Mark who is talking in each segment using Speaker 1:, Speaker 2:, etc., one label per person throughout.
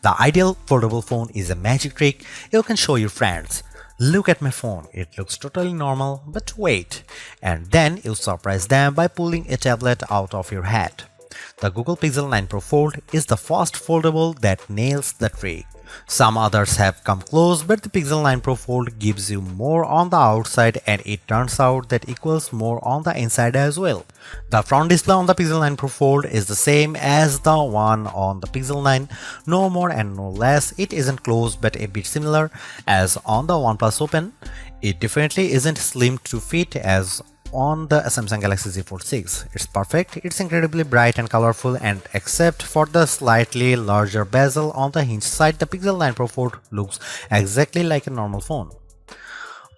Speaker 1: The ideal foldable phone is a magic trick you can show your friends. Look at my phone, it looks totally normal, but wait. And then you surprise them by pulling a tablet out of your hat. The Google Pixel 9 Pro Fold is the first foldable that nails the trick. Some others have come close, but the Pixel 9 Pro Fold gives you more on the outside, and it turns out that equals more on the inside as well. The front display on the Pixel 9 Pro Fold is the same as the one on the Pixel 9, no more and no less. It isn't close but a bit similar as on the OnePlus Open. It definitely isn't slim to fit as on the Samsung Galaxy Z Fold 6. It's perfect, it's incredibly bright and colorful, and except for the slightly larger bezel on the hinge side, the Pixel 9 Pro Fold looks exactly like a normal phone.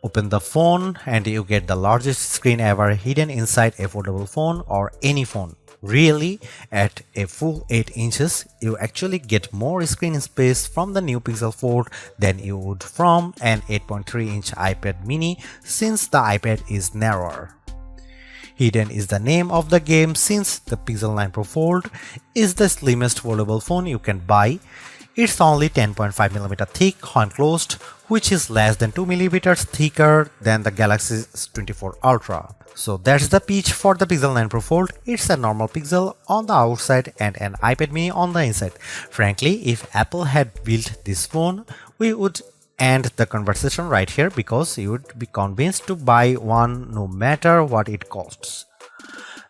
Speaker 1: Open the phone and you get the largest screen ever hidden inside a foldable phone or any phone. Really, at a full 8 inches, you actually get more screen space from the new Pixel Fold than you would from an 8.3-inch iPad mini, since the iPad is narrower. Hidden is the name of the game, since the Pixel 9 Pro Fold is the slimmest foldable phone you can buy. It's only 10.5mm thick when closed, which is less than 2mm thicker than the Galaxy S24 Ultra. So that's the pitch for the Pixel 9 Pro Fold. It's a normal Pixel on the outside and an iPad mini on the inside. Frankly, if Apple had built this phone, we would end the conversation right here, because you would be convinced to buy one no matter what it costs.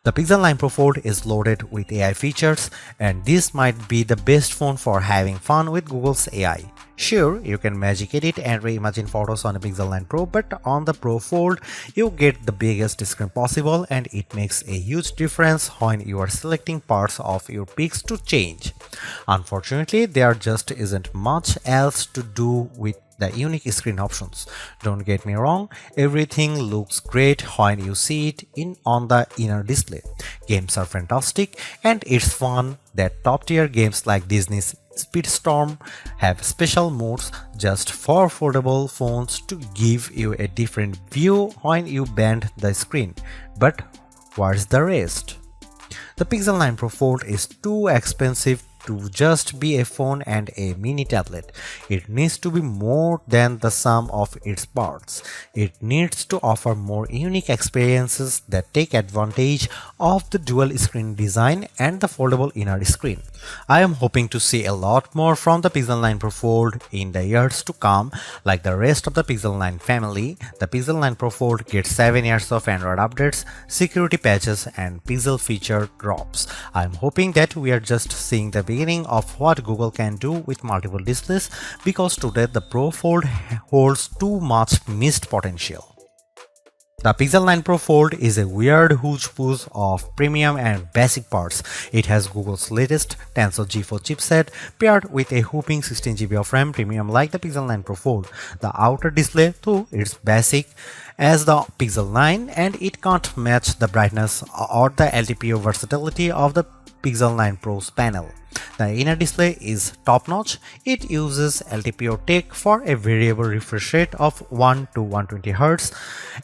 Speaker 1: The Pixel 9 Pro Fold is loaded with AI features, and this might be the best phone for having fun with Google's AI. Sure, you can magic edit and reimagine photos on a Pixel 9 Pro, but on the Pro Fold, you get the biggest screen possible, and it makes a huge difference when you are selecting parts of your pics to change. Unfortunately, there just isn't much else to do with the unique screen options. Don't get me wrong, everything looks great when you see it on the inner display. Games are fantastic, and it's fun that top-tier games like Disney's Speedstorm have special modes just for foldable phones to give you a different view when you bend the screen. But where's the rest? The Pixel 9 Pro Fold is too expensive to just be a phone and a mini tablet. It needs to be more than the sum of its parts. It needs to offer more unique experiences that take advantage of the dual screen design and the foldable inner screen. I am hoping to see a lot more from the Pixel 9 Pro Fold in the years to come. Like the rest of the Pixel 9 family, the Pixel 9 Pro Fold gets 7 years of Android updates, security patches, and Pixel feature drops. I am hoping that we are just seeing the beginning of what Google can do with multiple displays, because today the Pro Fold holds too much missed potential. The Pixel 9 Pro Fold is a weird hodgepodge of premium and basic parts. It has Google's latest Tensor G4 chipset paired with a whopping 16GB of RAM, premium like the Pixel 9 Pro Fold. The outer display, though, is basic as the Pixel 9, and it can't match the brightness or the LTPO versatility of the Pixel 9 Pro's panel. The inner display is top-notch. It uses LTPO tech for a variable refresh rate of 1 to 120Hz,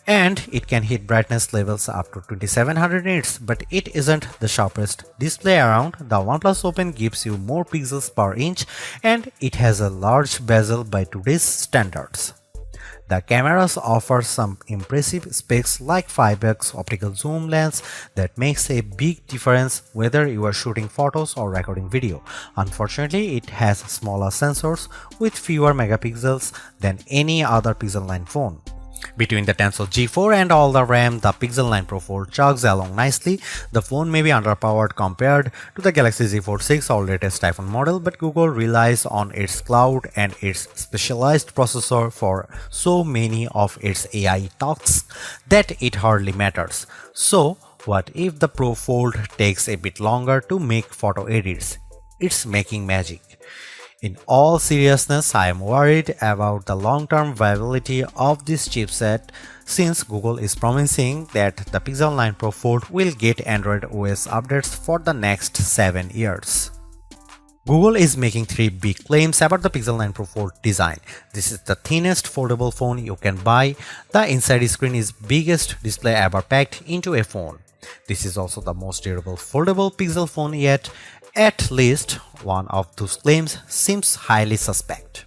Speaker 1: and it can hit brightness levels up to 2700 nits, but it isn't the sharpest display around. The OnePlus Open gives you more pixels per inch, and it has a large bezel by today's standards. The cameras offer some impressive specs like 5x optical zoom lens that makes a big difference whether you are shooting photos or recording video. Unfortunately, it has smaller sensors with fewer megapixels than any other Pixel 9 phone. Between the Tensor G4 and all the RAM, the Pixel 9 Pro Fold chugs along nicely. The phone may be underpowered compared to the Galaxy Z Fold 6 or latest iPhone model, but Google relies on its cloud and its specialized processor for so many of its AI tasks that it hardly matters. So, what if the Pro Fold takes a bit longer to make photo edits? It's making magic. In all seriousness, I am worried about the long-term viability of this chipset, since Google is promising that the Pixel 9 Pro Fold will get Android OS updates for the next 7 years. Google is making 3 big claims about the Pixel 9 Pro Fold design. This is the thinnest foldable phone you can buy. The inside screen is biggest display ever packed into a phone. This is also the most durable foldable Pixel phone yet, At least one of those claims seems highly suspect.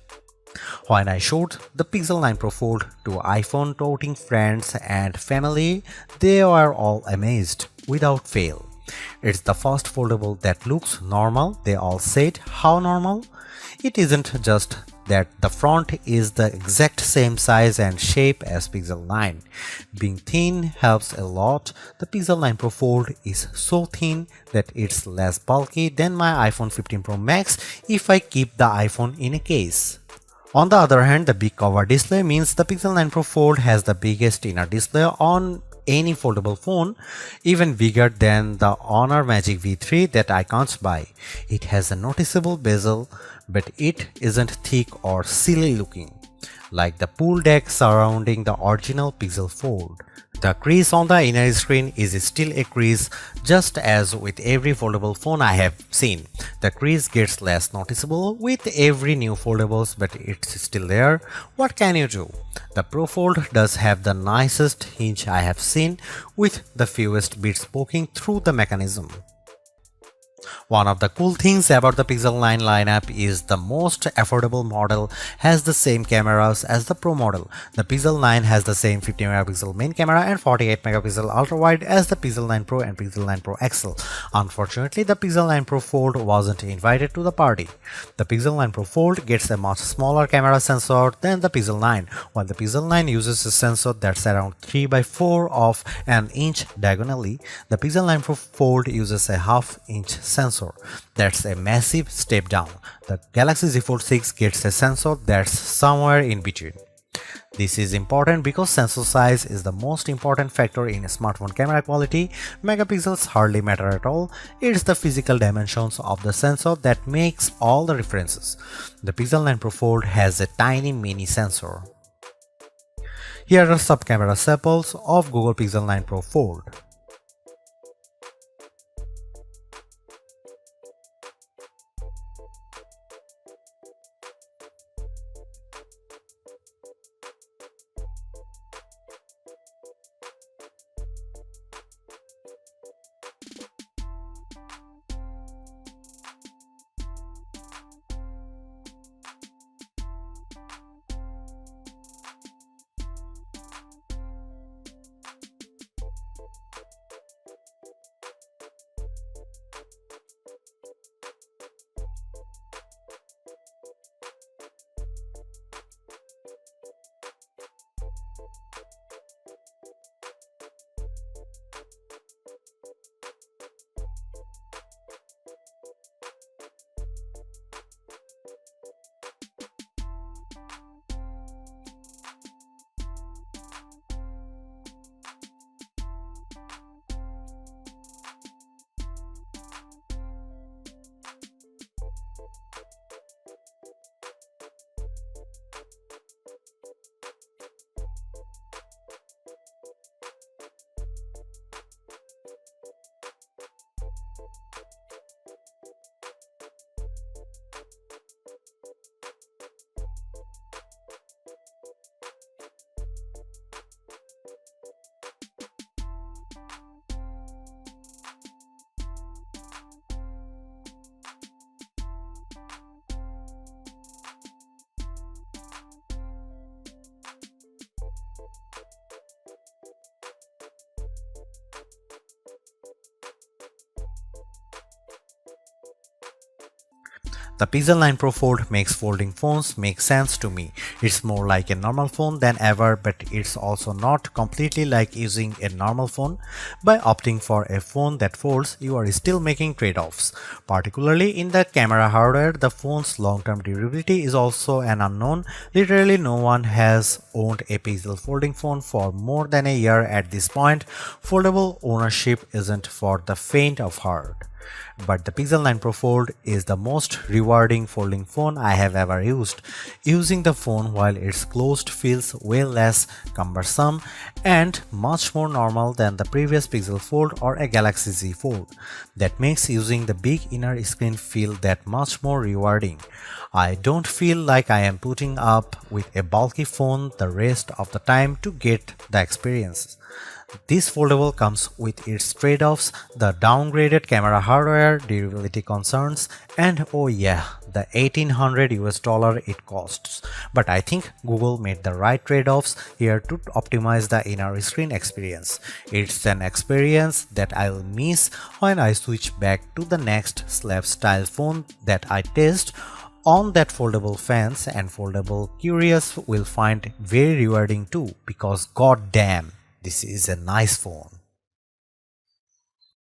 Speaker 1: When I showed the Pixel 9 Pro Fold to iPhone toting friends and family, they were all amazed without fail. It's the first foldable that looks normal. They all said, how normal? It isn't just that the front is the exact same size and shape as Pixel 9. Being thin helps a lot. The Pixel 9 Pro Fold is so thin that it's less bulky than my iPhone 15 Pro Max if I keep the iPhone in a case. On the other hand, the big cover display means the Pixel 9 Pro Fold has the biggest inner display on any foldable phone, even bigger than the Honor Magic V3 that I can't buy. It has a noticeable bezel, but it isn't thick or silly looking, like the pool deck surrounding the original Pixel Fold. The crease on the inner screen is still a crease, just as with every foldable phone I have seen. The crease gets less noticeable with every new foldables, but it's still there. What can you do? The Pro Fold does have the nicest hinge I have seen, with the fewest bits poking through the mechanism. One of the cool things about the Pixel 9 lineup is the most affordable model has the same cameras as the Pro model. The Pixel 9 has the same 50 megapixel main camera and 48 megapixel ultra-wide as the Pixel 9 Pro and Pixel 9 Pro XL. Unfortunately, the Pixel 9 Pro Fold wasn't invited to the party. The Pixel 9 Pro Fold gets a much smaller camera sensor than the Pixel 9, while the Pixel 9 uses a sensor that's around 3 by 4 of an inch diagonally. The Pixel 9 Pro Fold uses a half-inch sensor. That's a massive step down. The Galaxy Z Fold 6 gets a sensor that's somewhere in between. This is important because sensor size is the most important factor in smartphone camera quality. Megapixels hardly matter at all. It's the physical dimensions of the sensor that makes all the differences. The Pixel 9 Pro Fold has a tiny mini sensor. Here are some camera samples of Google Pixel 9 Pro Fold. The Pixel 9 Pro Fold makes folding phones make sense to me. It's more like a normal phone than ever, but it's also not completely like using a normal phone. By opting for a phone that folds, you are still making trade-offs. Particularly in the camera hardware, the phone's long-term durability is also an unknown. Literally no one has owned a Pixel folding phone for more than a year at this point. Foldable ownership isn't for the faint of heart. But the Pixel 9 Pro Fold is the most rewarding folding phone I have ever used. Using the phone while it's closed feels way less cumbersome and much more normal than the previous Pixel Fold or a Galaxy Z Fold. That makes using the big inner screen feel that much more rewarding. I don't feel like I am putting up with a bulky phone the rest of the time to get the experience. This foldable comes with its trade-offs, the downgraded camera hardware, durability concerns, and oh yeah, the 1800 US dollar it costs. But I think Google made the right trade-offs here to optimize the inner screen experience. It's an experience that I'll miss when I switch back to the next slab style phone that I test on that foldable fans, and foldable curious will find very rewarding too, because god damn, this is a nice phone.